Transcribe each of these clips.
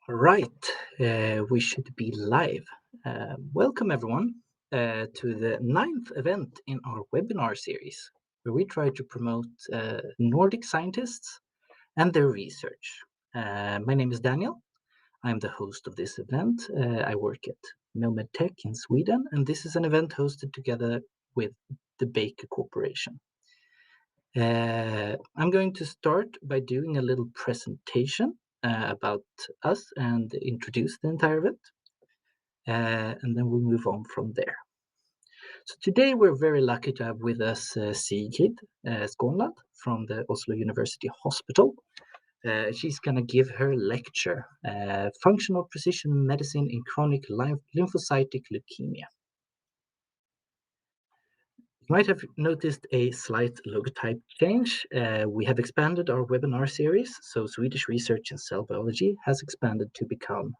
Right, we should be live. Welcome everyone to the 9th event in our webinar series, where we try to promote Nordic scientists and their research. My name is Daniel. I'm the host of this event. I work at Milmedtek in Sweden, and this is an event hosted together with the Baker Corporation. I'm going to start by doing a little presentation about us and introduce the entire event, and then we'll move on from there. So today we're very lucky to have with us Sigrid Skånland from the Oslo University Hospital. She's going to give her lecture, Functional Precision Medicine in Chronic Lymphocytic Leukemia. You might have noticed a slight logotype change. We have expanded our webinar series, so Swedish research in cell biology has expanded to become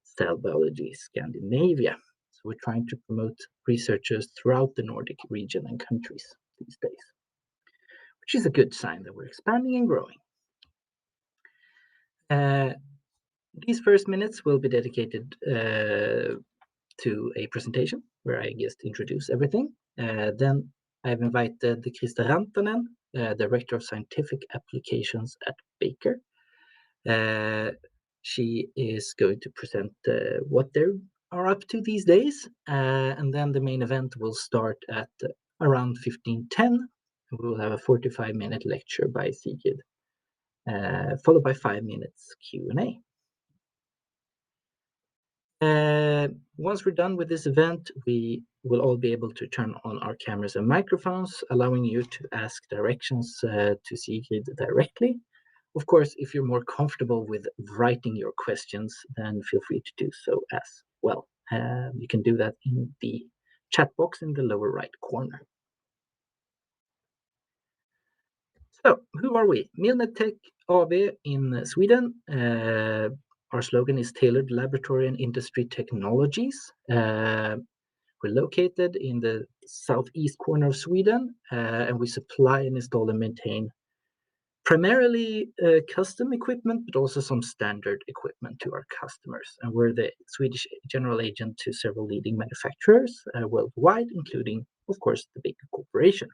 Cell Biology Scandinavia. So we're trying to promote researchers throughout the Nordic region and countries these days, which is a good sign that we're expanding and growing. These first minutes will be dedicated to a presentation where I just introduce everything. Then I've invited Krista Rantanen, Director of Scientific Applications at Baker. She is going to present what they are up to these days. And then the main event will start at around 15:10. We will have a 45-minute lecture by Sigrid, followed by 5 minutes Q&A. Once we're done with this event, we will all be able to turn on our cameras and microphones, allowing you to ask directions to Sigrid directly. Of course, if you're more comfortable with writing your questions, then feel free to do so as well. You can do that in the chat box in the lower right corner. So, who are we? Milmedtek AB in Sweden. Our slogan is Tailored Laboratory and Industry Technologies. We're located in the southeast corner of Sweden, and we supply and install and maintain primarily custom equipment, but also some standard equipment to our customers. And we're the Swedish general agent to several leading manufacturers worldwide, including, of course, the Baker Corporation.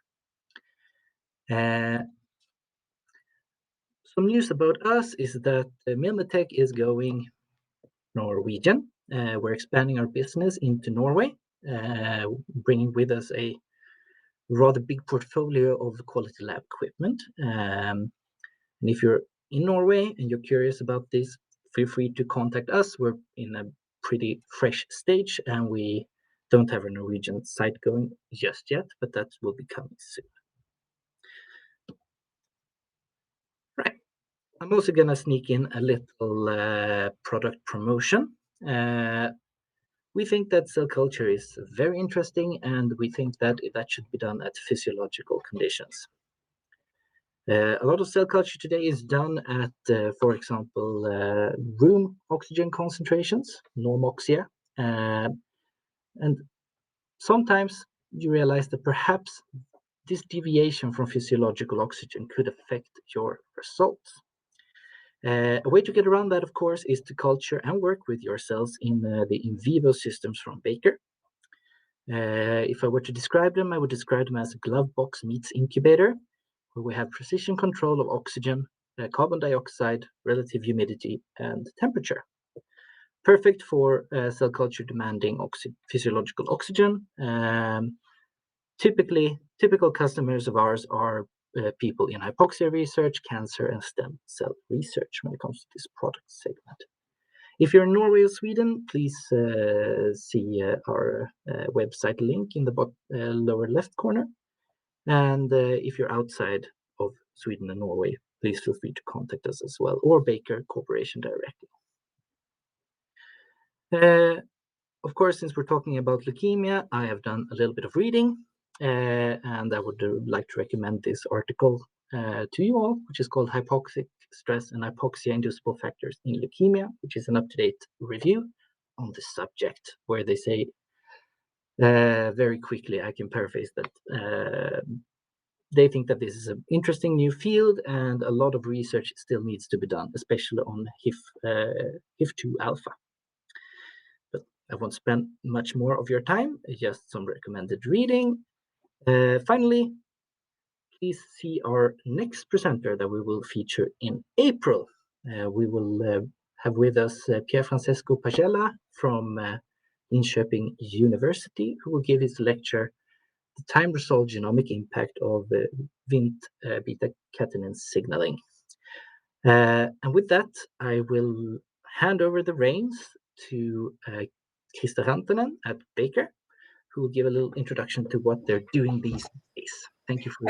Some news about us is that Milmedtek is going Norwegian. We're expanding our business into Norway, bringing with us a rather big portfolio of quality lab equipment. And if you're in Norway and you're curious about this, feel free to contact us. We're in a pretty fresh stage and we don't have a Norwegian site going just yet, but that will be coming soon. Right. I'm also going to sneak in a little product promotion. We think that cell culture is very interesting, and we think that that should be done at physiological conditions. A lot of cell culture today is done at, for example, room oxygen concentrations, normoxia. And sometimes you realize that perhaps this deviation from physiological oxygen could affect your results. A way to get around that, of course, is to culture and work with your cells in the in vivo systems from Baker. If I were to describe them, I would describe them as a glove box meets incubator, where we have precision control of oxygen, carbon dioxide, relative humidity, and temperature. Perfect for cell culture demanding physiological oxygen. Typical customers of ours are people in hypoxia research, cancer, and stem cell research when it comes to this product segment. If you're in Norway or Sweden, please see our website link in the lower left corner. And if you're outside of Sweden and Norway, please feel free to contact us as well, or Baker Corporation directly. Of course, since we're talking about leukemia, I have done a little bit of reading. And I would like to recommend this article to you all, which is called Hypoxic Stress and Hypoxia-Inducible Factors in Leukemia, which is an up-to-date review on the subject, where they say, very quickly, I can paraphrase that, They think that this is an interesting new field and a lot of research still needs to be done, especially on HIF2 alpha. But I won't spend much more of your time, just some recommended reading. Finally, please see our next presenter that we will feature in April. We will have with us Pier Francesco Pagella from Linköping University, who will give his lecture, The Time-Resolved Genomic Impact of Wnt beta-catenin signaling. And with that, I will hand over the reins to Krista Rantanen at Baker, who will give a little introduction to what they're doing these days. Thank you for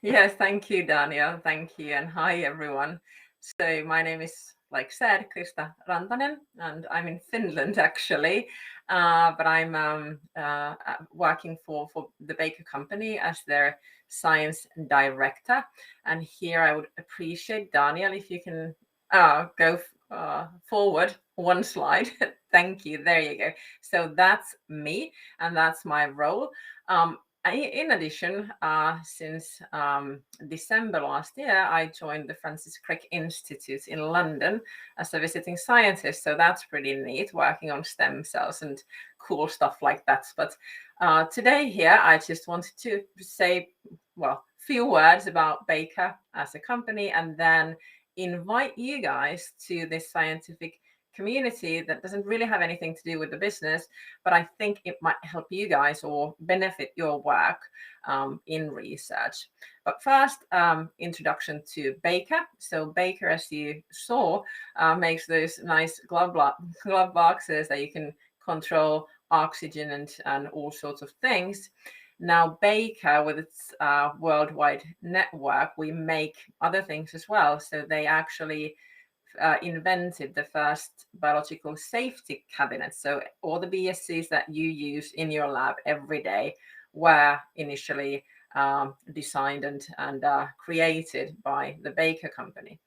Yes, thank you, Daniel. Thank you. And hi, everyone. So my name is, like said, Krista Rantanen, and I'm in Finland, actually. But I'm working for the Baker company as their science director. And here I would appreciate, Daniel, if you can go forward one slide. Thank you. There you go. So that's me, and that's my role. In addition, since December last year, I joined the Francis Crick Institute in London as a visiting scientist. So that's pretty neat, working on stem cells and cool stuff like that. But today here, I just wanted to say, well, a few words about Baker as a company, and then invite you guys to this scientific community that doesn't really have anything to do with the business, but I think it might help you guys or benefit your work in research. But first, introduction to Baker. So Baker, as you saw, makes those nice glove boxes that you can control oxygen and all sorts of things. Now, Baker, with its worldwide network, we make other things as well. So they actually invented the first biological safety cabinet. So all the BSCs that you use in your lab every day were initially designed and created by the Baker company.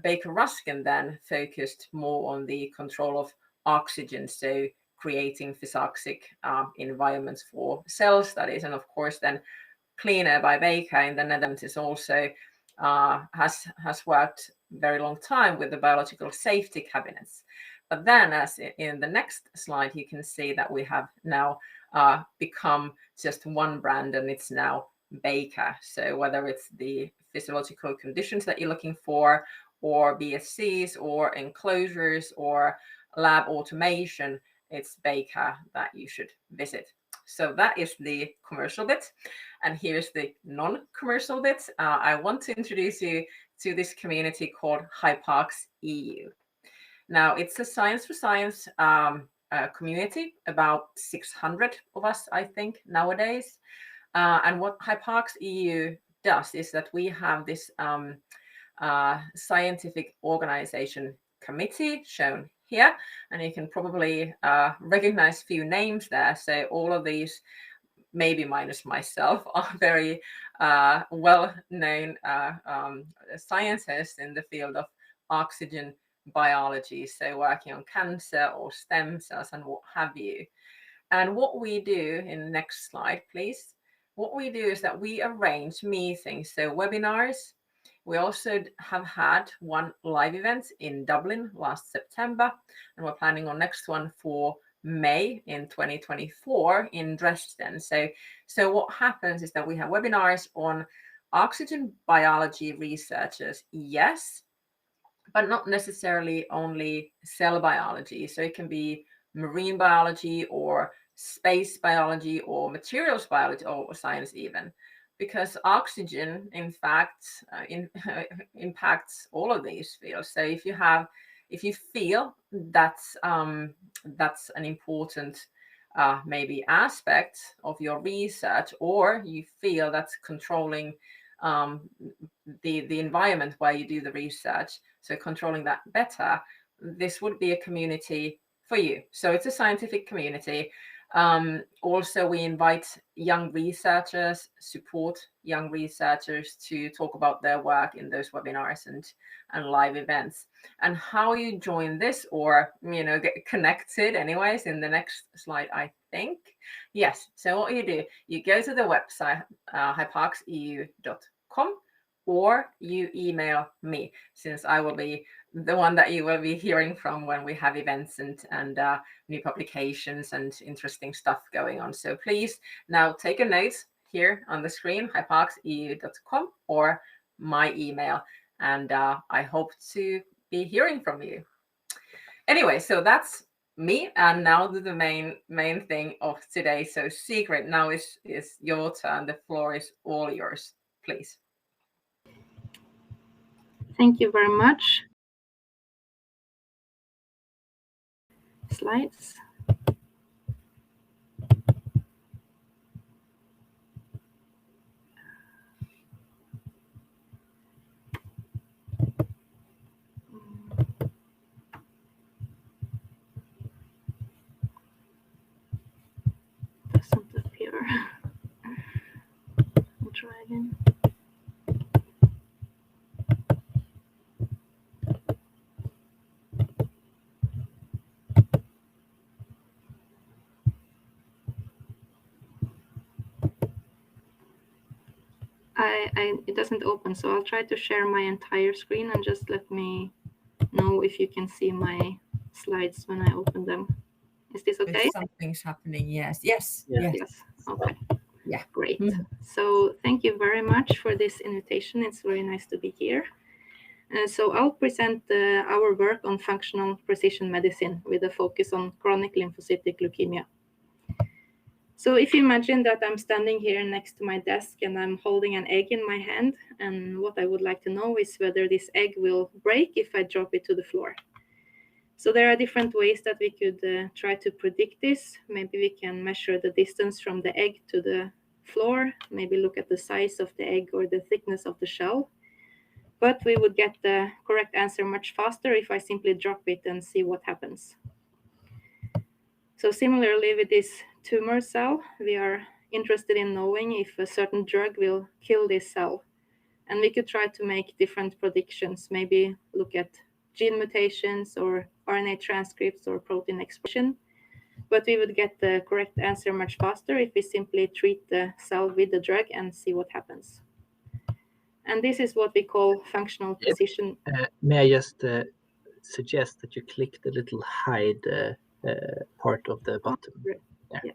Baker Ruskin then focused more on the control of oxygen, so creating physicoxic environments for cell studies. And of course, then Cleaner by Baker in the Netherlands is also has worked very long time with the biological safety cabinets. But then, as in the next slide, you can see that we have now become just one brand, and it's now Baker. So whether it's the physiological conditions that you're looking for, or BSCs, or enclosures, or lab automation, it's Baker that you should visit. So that is the commercial bit. And here's the non-commercial bit. I want to introduce you to this community called Hypox EU. Now, it's a science for science community, about 600 of us, I think, nowadays. And what Hypox EU does is that we have this scientific organization committee shown here, and you can probably recognize a few names there. So all of these, maybe minus myself, are very well-known scientists in the field of oxygen biology, so working on cancer or stem cells and what have you. And what we do, in the next slide, please, what we do is that we arrange meetings, so webinars. We also have had one live event in Dublin last September, and we're planning on next one for May in 2024 in Dresden. So what happens is that we have webinars on oxygen biology researchers, yes, but not necessarily only cell biology. So it can be marine biology or space biology or materials biology or science even, because oxygen, in fact, impacts all of these fields. So if you feel that's an important maybe aspect of your research, or you feel that's controlling the environment where you do the research, so controlling that better, this would be a community for you. So it's a scientific community. Also, we invite young researchers, support young researchers to talk about their work in those webinars and live events. And how you join this, or get connected anyways, in the next slide, I think. Yes, so what you do, you go to the website hyparxeu.com, or you email me, since I will be the one that you will be hearing from when we have events and new publications and interesting stuff going on. So please now take a note here on the screen, hyparxeu.com, or my email, and I hope to be hearing from you. Anyway, so that's me, and now to the main thing of today. So Sigrid, now is your turn. The floor is all yours, please. Thank you very much. Slides. Doesn't appear. I'll try again. It doesn't open, so I'll try to share my entire screen, and just let me know if you can see my slides when I open them. Is this okay? If something's happening, yes. Okay. Yeah, great. So thank you very much for this invitation. It's very nice to be here. So I'll present our work on functional precision medicine with a focus on chronic lymphocytic leukemia. So if you imagine that I'm standing here next to my desk and I'm holding an egg in my hand, and what I would like to know is whether this egg will break if I drop it to the floor. So there are different ways that we could try to predict this. Maybe we can measure the distance from the egg to the floor, maybe look at the size of the egg or the thickness of the shell. But we would get the correct answer much faster if I simply drop it and see what happens. So similarly with this tumor cell, we are interested in knowing if a certain drug will kill this cell. And we could try to make different predictions, maybe look at gene mutations or RNA transcripts or protein expression. But we would get the correct answer much faster if we simply treat the cell with the drug and see what happens. And this is what we call functional precision. May I just suggest that you click the little hide part of the bottom. Yeah.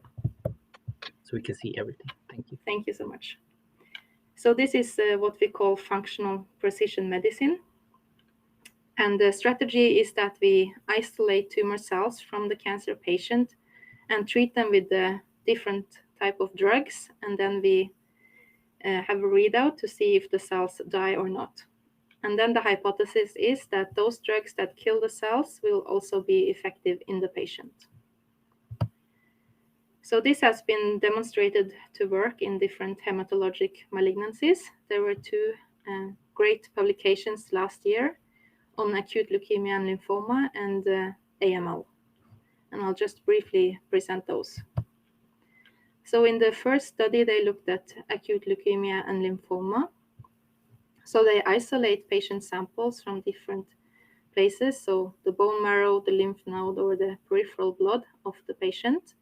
So we can see everything. Thank you. Thank you so much. So this is what we call functional precision medicine. And the strategy is that we isolate tumor cells from the cancer patient and treat them with a different type of drugs. And then we have a readout to see if the cells die or not. And then the hypothesis is that those drugs that kill the cells will also be effective in the patient. So this has been demonstrated to work in different hematologic malignancies. There were two great publications last year on acute leukemia and lymphoma and AML. And I'll just briefly present those. So in the first study, they looked at acute leukemia and lymphoma. So they isolate patient samples from different places, so the bone marrow, the lymph node, or the peripheral blood of the patient.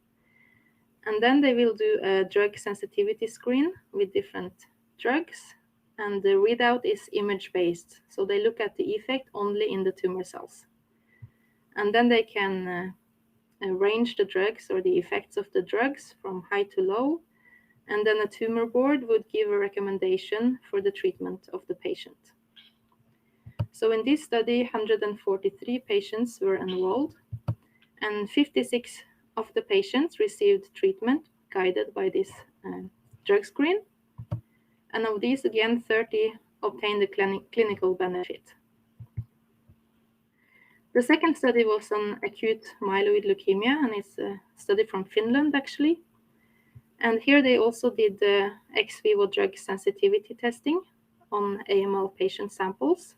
And then they will do a drug sensitivity screen with different drugs. And the readout is image-based. So they look at the effect only in the tumor cells. And then they can range the drugs or the effects of the drugs from high to low. And then a tumor board would give a recommendation for the treatment of the patient. So in this study, 143 patients were enrolled, and 56 of the patients received treatment guided by this drug screen. And of these, again, 30 obtained a clinical benefit. The second study was on acute myeloid leukemia, and it's a study from Finland, actually. And here they also did the ex vivo drug sensitivity testing on AML patient samples.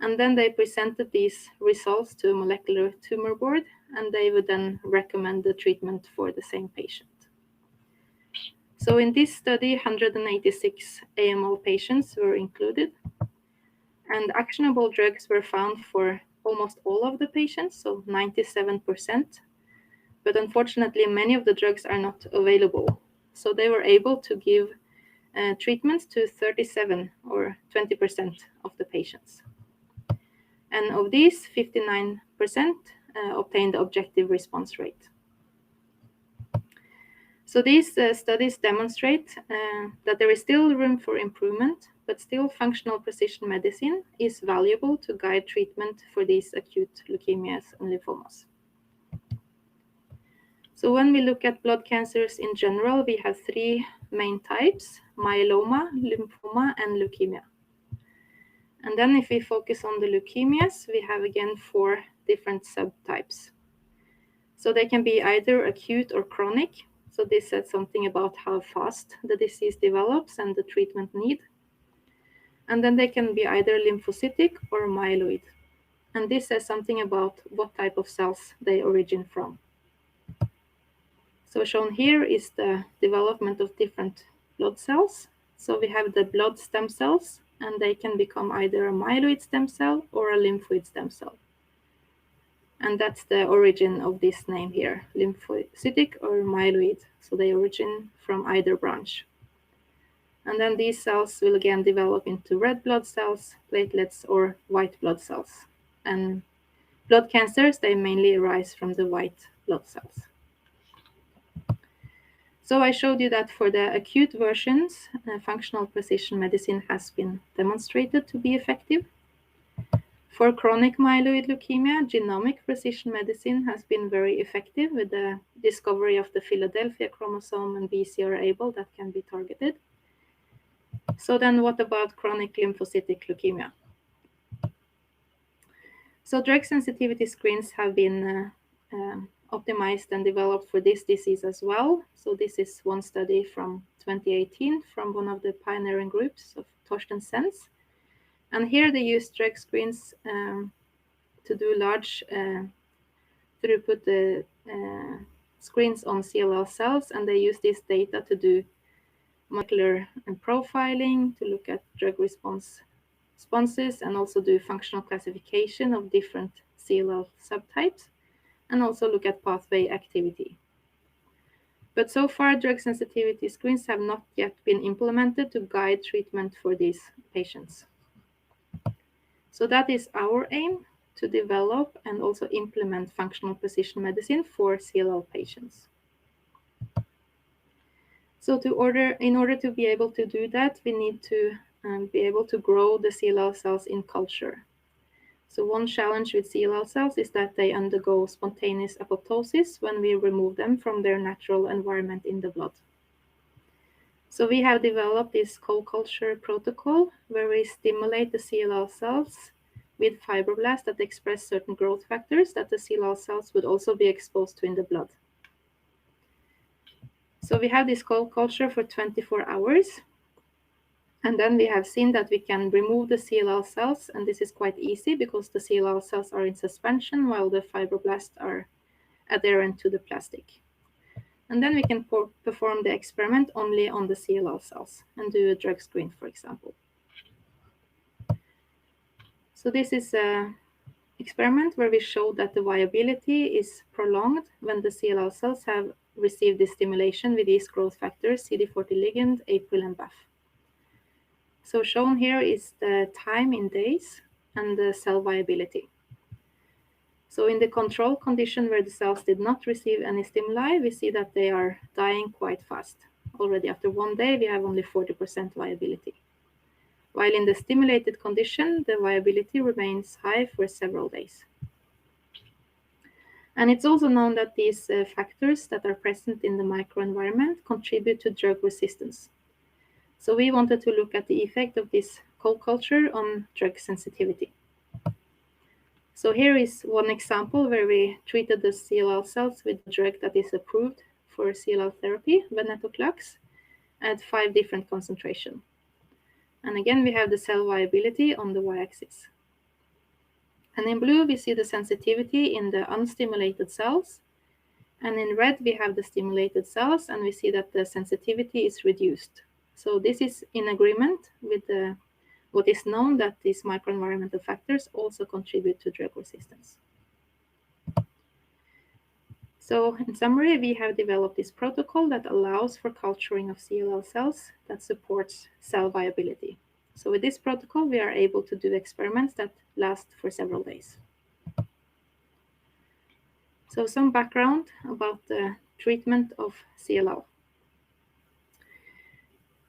And then they presented these results to a molecular tumor board, and they would then recommend the treatment for the same patient. So in this study, 186 AML patients were included, and actionable drugs were found for almost all of the patients, so 97%. But unfortunately, many of the drugs are not available. So they were able to give treatments to 37 or 20% of the patients. And of these, 59% obtained objective response rate. So these studies demonstrate that there is still room for improvement, but still functional precision medicine is valuable to guide treatment for these acute leukemias and lymphomas. So when we look at blood cancers in general, we have three main types: myeloma, lymphoma, and leukemia. And then if we focus on the leukemias, we have again 4 different subtypes. So they can be either acute or chronic. So this says something about how fast the disease develops and the treatment need. And then they can be either lymphocytic or myeloid. And this says something about what type of cells they originate from. So shown here is the development of different blood cells. So we have the blood stem cells, and they can become either a myeloid stem cell or a lymphoid stem cell. And that's the origin of this name here, lymphocytic or myeloid. So they originate from either branch. And then these cells will again develop into red blood cells, platelets, or white blood cells. And blood cancers, they mainly arise from the white blood cells. So I showed you that for the acute versions, functional precision medicine has been demonstrated to be effective. For chronic myeloid leukemia, genomic precision medicine has been very effective with the discovery of the Philadelphia chromosome and BCR-ABL that can be targeted. So then what about chronic lymphocytic leukemia? So drug sensitivity screens have been optimized and developed for this disease as well. So this is one study from 2018 from one of the pioneering groups of Torsten Sens. And here they use drug screens to do large throughput screens on CLL cells, and they use this data to do molecular profiling, to look at drug responses, and also do functional classification of different CLL subtypes, and also look at pathway activity. But so far, drug sensitivity screens have not yet been implemented to guide treatment for these patients. So that is our aim, to develop and also implement functional precision medicine for CLL patients. So in order to be able to do that, we need to be able to grow the CLL cells in culture. So one challenge with CLL cells is that they undergo spontaneous apoptosis when we remove them from their natural environment in the blood. So we have developed this co-culture protocol where we stimulate the CLL cells with fibroblasts that express certain growth factors that the CLL cells would also be exposed to in the blood. So we have this co-culture for 24 hours. And then we have seen that we can remove the CLL cells, and this is quite easy because the CLL cells are in suspension while the fibroblasts are adherent to the plastic. And then we can perform the experiment only on the CLL cells and do a drug screen, for example. So this is an experiment where we show that the viability is prolonged when the CLL cells have received the stimulation with these growth factors, CD40 ligand, APRIL, and BAFF. So shown here is the time in days and the cell viability. So in the control condition where the cells did not receive any stimuli, we see that they are dying quite fast. Already after 1 day, we have only 40% viability. While in the stimulated condition, the viability remains high for several days. And it's also known that these factors that are present in the microenvironment contribute to drug resistance. So we wanted to look at the effect of this co-culture on drug sensitivity. So here is one example where we treated the CLL cells with a drug that is approved for CLL therapy, venetoclax, at 5 different concentrations. And again, we have the cell viability on the y-axis. And in blue, we see the sensitivity in the unstimulated cells. And in red, we have the stimulated cells, and we see that the sensitivity is reduced. So this is in agreement with what is known, that these microenvironmental factors also contribute to drug resistance. So in summary, we have developed this protocol that allows for culturing of CLL cells that supports cell viability. So with this protocol, we are able to do experiments that last for several days. So some background about the treatment of CLL.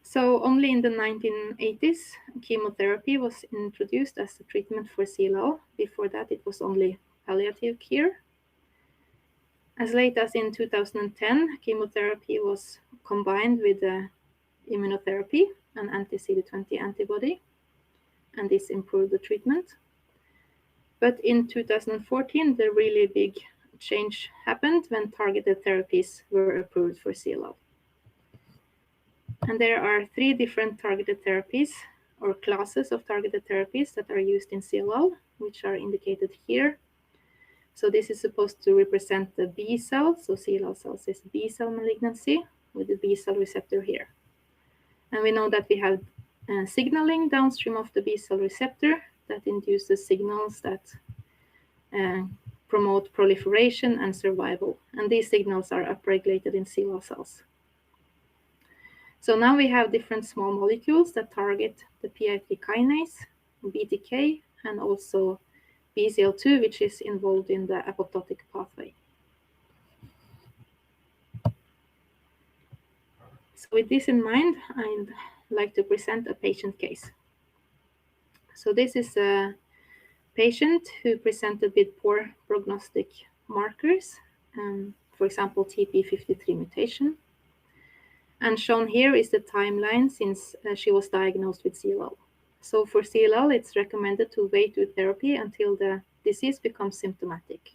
So only in the 1980s, chemotherapy was introduced as a treatment for CLL. Before that, it was only palliative care. As late as in 2010, chemotherapy was combined with immunotherapy, an anti-CD20 antibody, and this improved the treatment. But in 2014, the really big change happened when targeted therapies were approved for CLL. And there are 3 different targeted therapies or classes of targeted therapies that are used in CLL, which are indicated here. So this is supposed to represent the B cell. So CLL cells is B cell malignancy with the B cell receptor here. And we know that we have signaling downstream of the B cell receptor that induces signals that promote proliferation and survival. And these signals are upregulated in CLL cells. So now we have different small molecules that target the PI3 kinase, BTK, and also BCL2, which is involved in the apoptotic pathway. So with this in mind, I'd like to present a patient case. So this is a patient who presented with poor prognostic markers, for example, TP53 mutation. And shown here is the timeline since she was diagnosed with CLL. So for CLL, it's recommended to wait with therapy until the disease becomes symptomatic.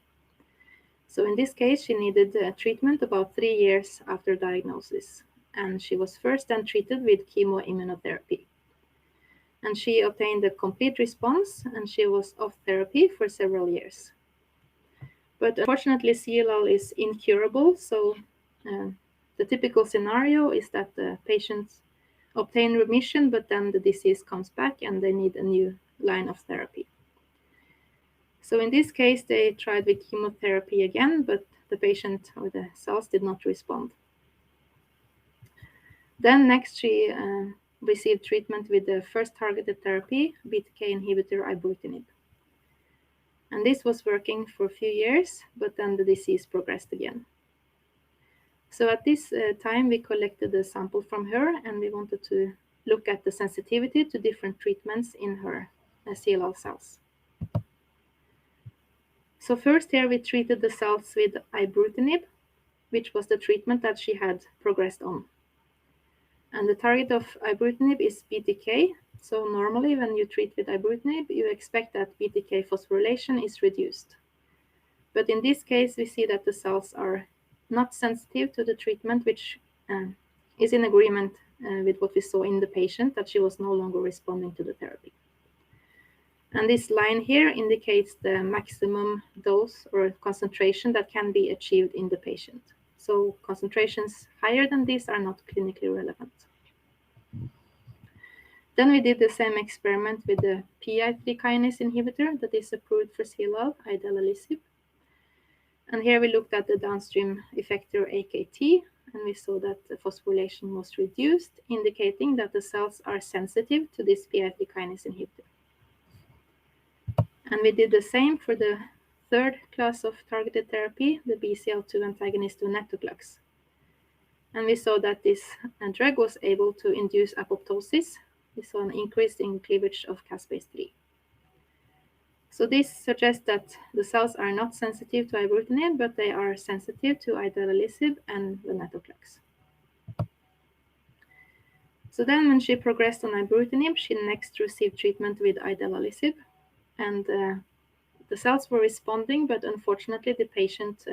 So in this case, she needed treatment about 3 years after diagnosis. And she was first then treated with chemoimmunotherapy. And she obtained a complete response, and she was off therapy for several years. But unfortunately, CLL is incurable, so the typical scenario is that the patients obtain remission, but then the disease comes back and they need a new line of therapy. So in this case, they tried with chemotherapy again, but the patient or the cells did not respond. Then next, she received treatment with the first targeted therapy, BTK inhibitor ibrutinib. And this was working for a few years, but then the disease progressed again. So at this time, we collected a sample from her, and we wanted to look at the sensitivity to different treatments in her CLL cells. So first here, we treated the cells with ibrutinib, which was the treatment that she had progressed on. And the target of ibrutinib is BTK. So normally when you treat with ibrutinib, you expect that BTK phosphorylation is reduced. But in this case, we see that the cells are not sensitive to the treatment, which is in agreement with what we saw in the patient, that she was no longer responding to the therapy. And this line here indicates the maximum dose or concentration that can be achieved in the patient. So concentrations higher than this are not clinically relevant. Then we did the same experiment with the PI3 kinase inhibitor that is approved for CLL, idelalisib. And here we looked at the downstream effector AKT, and we saw that the phosphorylation was reduced, indicating that the cells are sensitive to this PI3 kinase inhibitor. And we did the same for the third class of targeted therapy, the BCL2 antagonist venetoclax. And we saw that this drug was able to induce apoptosis. We saw an increase in cleavage of caspase-3. So this suggests that the cells are not sensitive to ibrutinib, but they are sensitive to idelalisib and venetoclax. So then when she progressed on ibrutinib, she next received treatment with idelalisib. And the cells were responding, but unfortunately the patient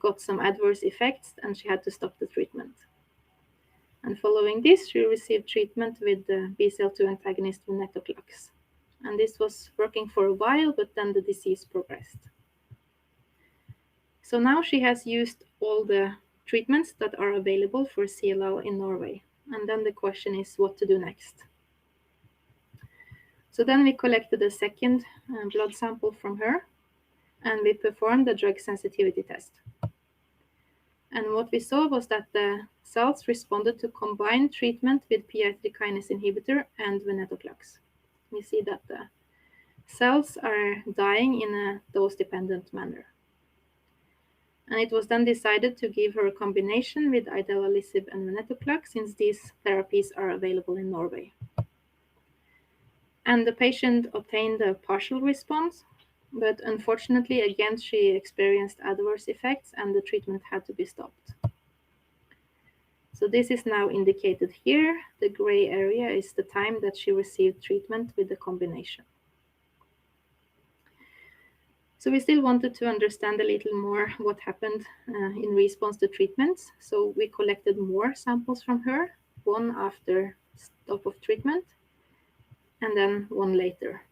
got some adverse effects and she had to stop the treatment. And following this, she received treatment with the BCL2 antagonist venetoclax. and this was working for a while, but then the disease progressed. So now she has used all the treatments that are available for CLL in Norway, and then the question is what to do next. So then we collected a second blood sample from her, and we performed a drug sensitivity test. And what we saw was that the cells responded to combined treatment with PI3 kinase inhibitor and venetoclax. We see that the cells are dying in a dose-dependent manner. And it was then decided to give her a combination with idelalisib and venetoclax, since these therapies are available in Norway. And the patient obtained a partial response, but unfortunately, again, she experienced adverse effects and the treatment had to be stopped. So this is now indicated here. The gray area is the time that she received treatment with the combination. So we still wanted to understand a little more what happened in response to treatments. So we collected more samples from her, one after stop of treatment, and then one later.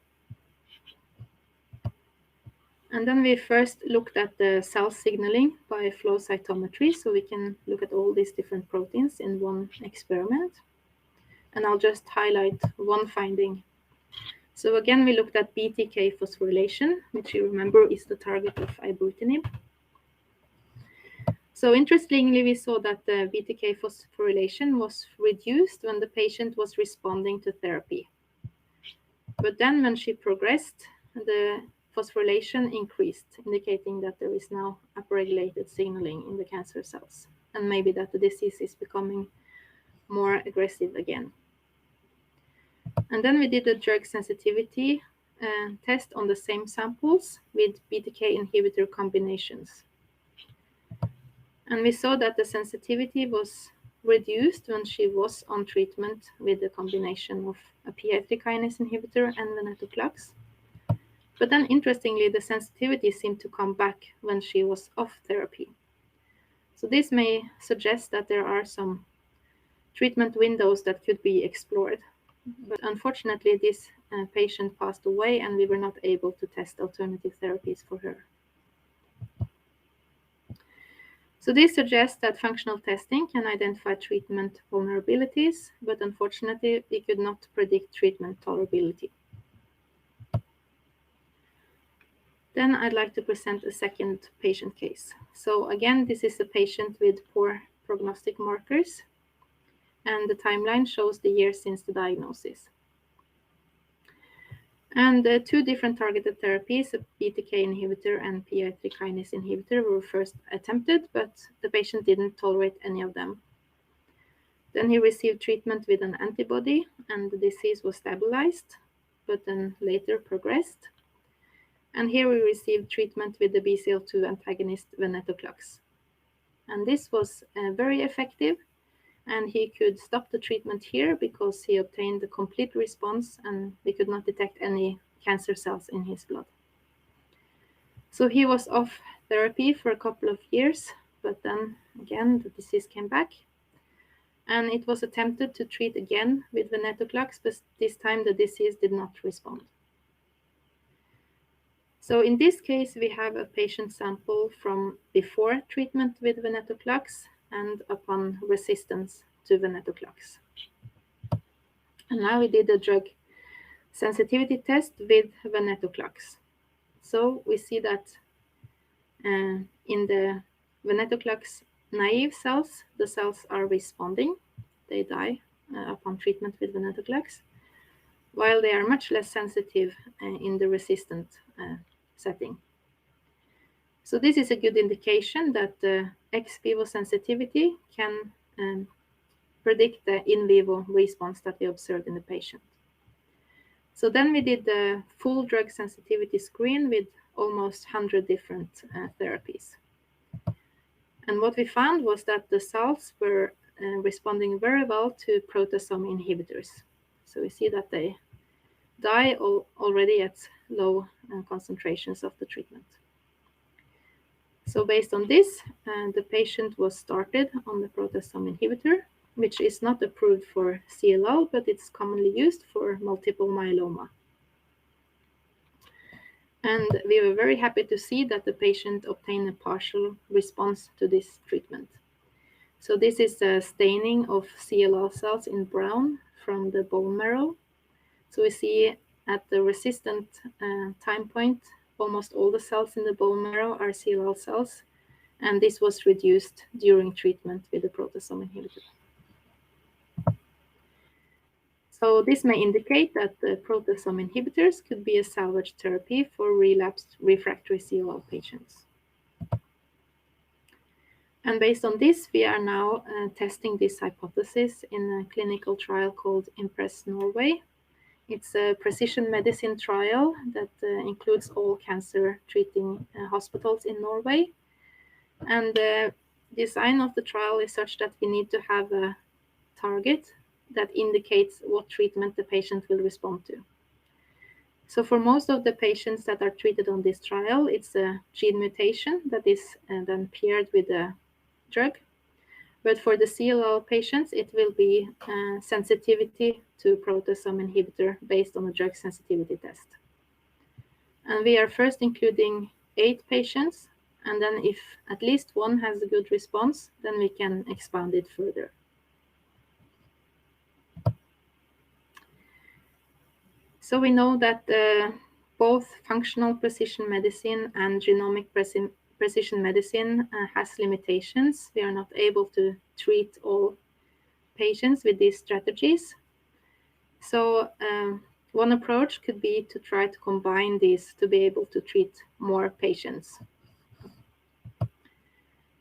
And then we first looked at the cell signaling by flow cytometry, so we can look at all these different proteins in one experiment. And I'll just highlight one finding. So again, we looked at BTK phosphorylation, which you remember is the target of ibrutinib. So interestingly, we saw that the BTK phosphorylation was reduced when the patient was responding to therapy. But then when she progressed, the phosphorylation increased, indicating that there is now upregulated signaling in the cancer cells, and maybe that the disease is becoming more aggressive again. And then we did a drug sensitivity test on the same samples with BTK inhibitor combinations. And we saw that the sensitivity was reduced when she was on treatment with the combination of a PI3 kinase inhibitor and venetoclax. But then interestingly, the sensitivity seemed to come back when she was off therapy. So this may suggest that there are some treatment windows that could be explored. But unfortunately, this patient passed away and we were not able to test alternative therapies for her. So this suggests that functional testing can identify treatment vulnerabilities, but unfortunately, we could not predict treatment tolerability. Then I'd like to present a second patient case. So again, this is a patient with poor prognostic markers, and the timeline shows the year since the diagnosis. And two different targeted therapies, a BTK inhibitor and PI3 kinase inhibitor, were first attempted, but the patient didn't tolerate any of them. Then he received treatment with an antibody, and the disease was stabilized, but then later progressed. And here we received treatment with the BCL2 antagonist venetoclax. And this was very effective, and he could stop the treatment here because he obtained a complete response and we could not detect any cancer cells in his blood. So he was off therapy for a couple of years, but then again the disease came back. And it was attempted to treat again with venetoclax, but this time the disease did not respond. So in this case, we have a patient sample from before treatment with venetoclax and upon resistance to venetoclax. And now we did a drug sensitivity test with venetoclax. So we see that in the venetoclax naive cells, the cells are responding. They die upon treatment with venetoclax, while they are much less sensitive in the resistant setting. So this is a good indication that the ex vivo sensitivity can predict the in vivo response that we observed in the patient. So then we did the full drug sensitivity screen with almost 100 different therapies. And what we found was that the cells were responding very well to proteasome inhibitors. So we see that they die already at low concentrations of the treatment. So based on this, the patient was started on the proteasome inhibitor, which is not approved for CLL, but it's commonly used for multiple myeloma. And we were very happy to see that the patient obtained a partial response to this treatment. So this is a staining of CLL cells in brown from the bone marrow. So we see at the resistant time point, almost all the cells in the bone marrow are CLL cells, and this was reduced during treatment with the proteasome inhibitor. So this may indicate that the proteasome inhibitors could be a salvage therapy for relapsed refractory CLL patients. And based on this, we are now testing this hypothesis in a clinical trial called IMPRESS Norway. It's a precision medicine trial that includes all cancer treating hospitals in Norway. And the design of the trial is such that we need to have a target that indicates what treatment the patient will respond to. So for most of the patients that are treated on this trial, it's a gene mutation that is then paired with a drug. But for the CLL patients, it will be sensitivity to proteasome inhibitor based on a drug sensitivity test. And we are first including 8 patients, and then if at least one has a good response, then we can expand it further. So we know that both functional precision medicine and genomic precision medicine has limitations. We are not able to treat all patients with these strategies. So one approach could be to try to combine these to be able to treat more patients.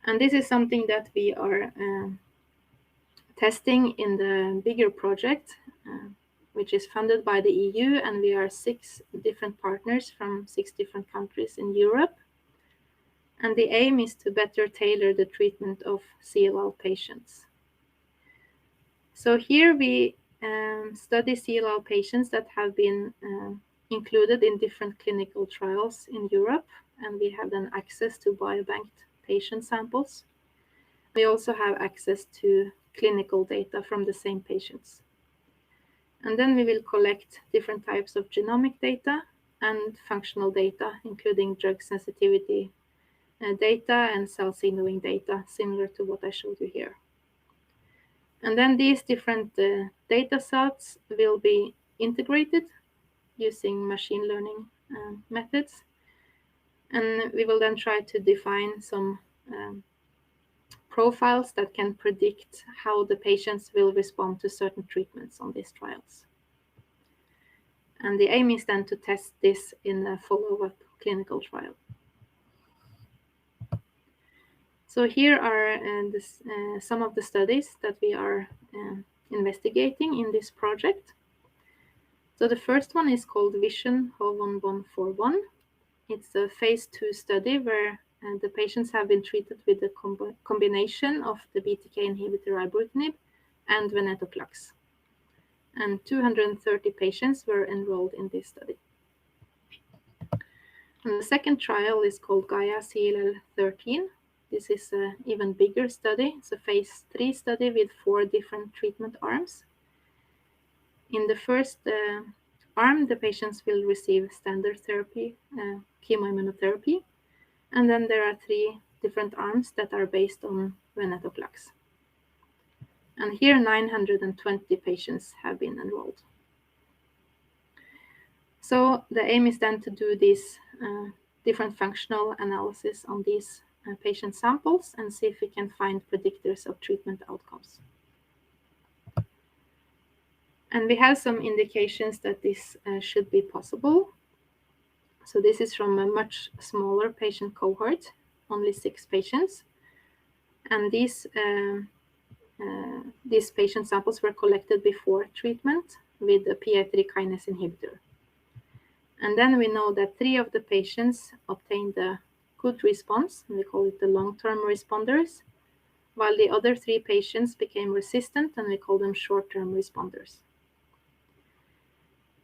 And this is something that we are testing in the bigger project, which is funded by the EU, and we are 6 different partners from 6 different countries in Europe. And the aim is to better tailor the treatment of CLL patients. So here we study CLL patients that have been included in different clinical trials in Europe, and we have then access to biobanked patient samples. We also have access to clinical data from the same patients. And then we will collect different types of genomic data and functional data, including drug sensitivity data and cell signaling data, similar to what I showed you here. And then these different data sets will be integrated using machine learning methods. And we will then try to define some profiles that can predict how the patients will respond to certain treatments on these trials. And the aim is then to test this in a follow-up clinical trial. So here are some of the studies that we are investigating in this project. So the first one is called Vision HO1141. It's a phase 2 study where the patients have been treated with a combination of the BTK inhibitor ibrutinib and venetoclax. And 230 patients were enrolled in this study. And the second trial is called Gaia CLL 13. This is an even bigger study. It's a phase 3 study with 4 different treatment arms. In the first arm, the patients will receive standard therapy, chemoimmunotherapy. And then there are 3 different arms that are based on venetoclax. And here 920 patients have been enrolled. So the aim is then to do this different functional analysis on these patient samples and see if we can find predictors of treatment outcomes. And we have some indications that this should be possible. So this is from a much smaller patient cohort, only 6 patients. And these patient samples were collected before treatment with a PI3 kinase inhibitor. And then we know that 3 of the patients obtained a good response, and we call it the long-term responders, while the other 3 patients became resistant, and we call them short-term responders.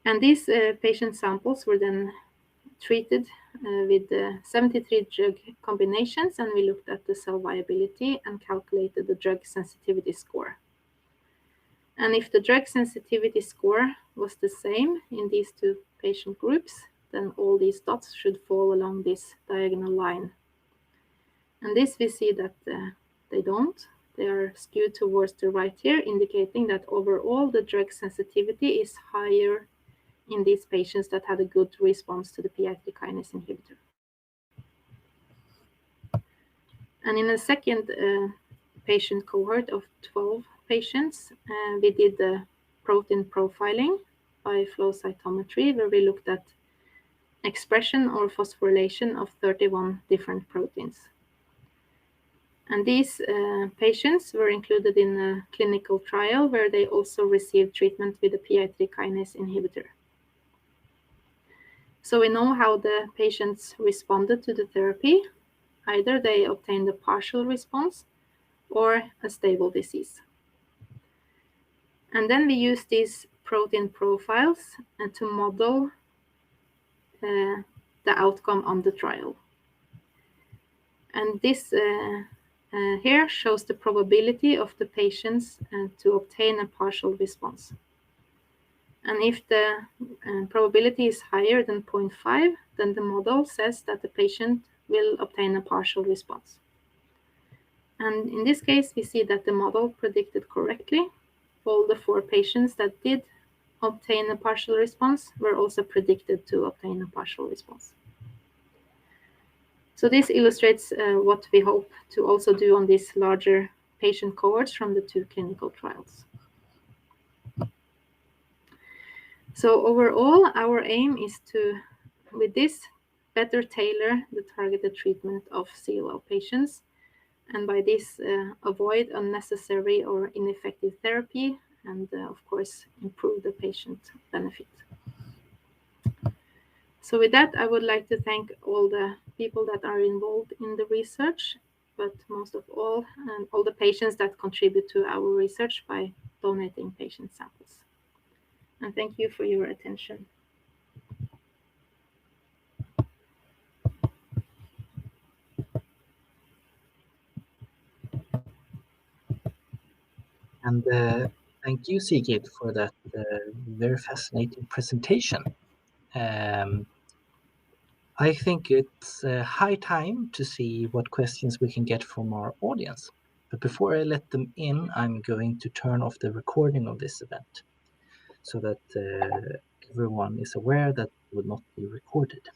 And these patient samples were then treated with 73 drug combinations, and we looked at the cell viability and calculated the drug sensitivity score. And if the drug sensitivity score was the same in these 2 patient groups, then all these dots should fall along this diagonal line. And this we see that they don't. They are skewed towards the right here, indicating that overall the drug sensitivity is higher in these patients that had a good response to the PI3 kinase inhibitor. And in a second patient cohort of 12 patients, we did the protein profiling by flow cytometry, where we looked at expression or phosphorylation of 31 different proteins. And these patients were included in a clinical trial where they also received treatment with a PI3 kinase inhibitor. So we know how the patients responded to the therapy. Either they obtained a partial response or a stable disease. And then we use these protein profiles to model the outcome on the trial. And this here shows the probability of the patients to obtain a partial response. And if the probability is higher than 0.5, then the model says that the patient will obtain a partial response. And in this case, we see that the model predicted correctly. All the 4 patients that did obtain a partial response were also predicted to obtain a partial response. So this illustrates what we hope to also do on these larger patient cohorts from the 2 clinical trials. So overall, our aim is to, with this, better tailor the targeted treatment of CLL patients, and by this avoid unnecessary or ineffective therapy, and of course improve the patient benefit. So with that, I would like to thank all the people that are involved in the research, but most of all the patients that contribute to our research by donating patient samples. And thank you for your attention. And thank you, Sigrid, for that very fascinating presentation. I think it's high time to see what questions we can get from our audience. But before I let them in, I'm going to turn off the recording of this event so that everyone is aware that it will not be recorded.